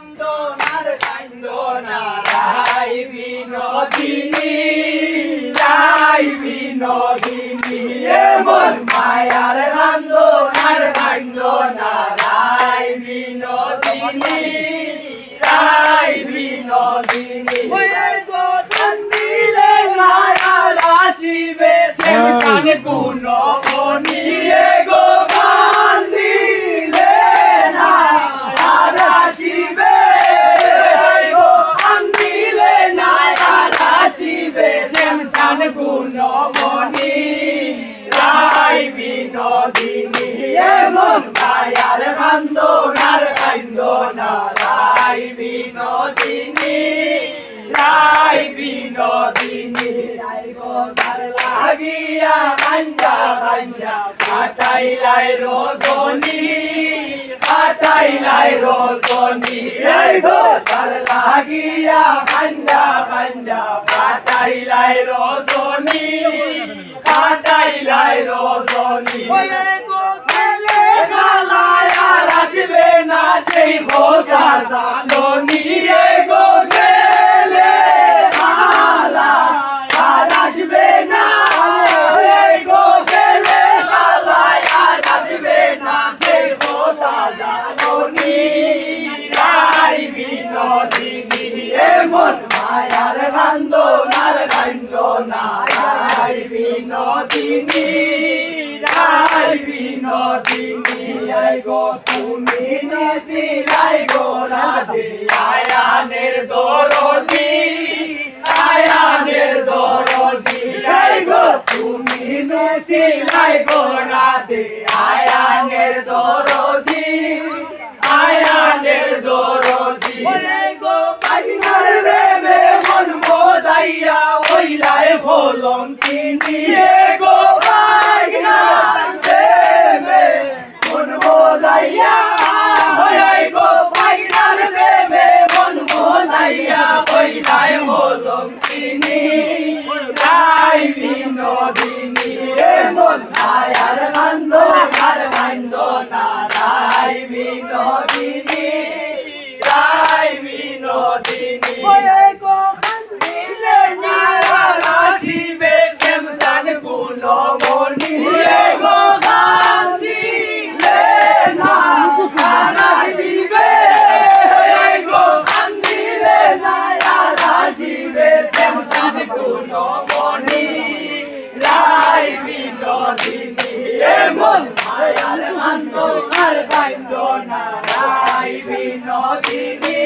কান্দনার কান্দনা রাই বিনোদিনী রাই বিনোদিনী এমন মায়ার কান্দনার কান্দনা রাই বিনোদিনী রাই বিনোদিনী কান্দিলে নায়ার আসিবে শ্যামকানে গুণ মনিয়ে গো কান্দিলে নায়ার আসিবে গো কান্দিলে নায়ার আসিবে শ্যামকানে গুণ মনি রাই বিনোদিনী এমন মায়ার কান্দনার কান্দনা রাই বিনোদিনী রাই বিনোদিনী তার লাগিয়া কান্দা কান্দা কাটাইলাই রজনী কাটাইলাই রজনী এই গো তার লাগিয়া কান্দা কান্দা কাটাইলাই রজনী কাটাইলাই রজনী গেলে গালায় আর আসবে না সেই ভোটা জাননী গো গেলে গালায় আর আসবে না গো গেলে গালায় আর আসবে না সেই ভোটা জাননী রাই বিনোদিনী এমন মায়ার কান্দনার কান্দনা রাই বিনোদিনী রাই বিনোদিনী গো তুমি নিশিলাই গো রাধে আয়ানের দরদি আয়ানের দরদি গো তুমি নিশিলাই গো রাধে আয়ানের দরদি আয়ানের দরদি গো পাইনার বেবে মন মোদাইয়া ওইলাই বলম কিনি গো পাইনার বেবে মন মোদাইয়া ওই গো পাইনার বেবে মন মোদাইয়া ওইলাই বলম কিনি রাই বিনোদিনী এমন মায়ার কান্দনার কান্দনা রাই বিনোদিনী রাই বিনোদিনী গো কান্দিলে নায়ার আসিবে শ্যামসান গুণ মনি গো কান্দিলে নায়ার আসিবে গো কান্দিলে নায়ার আসিবে শ্যামসান গুণ মনি রাই বিনোদিনী এমন মায়ার কান্দনার কান্দনা রাই বিনোদিনী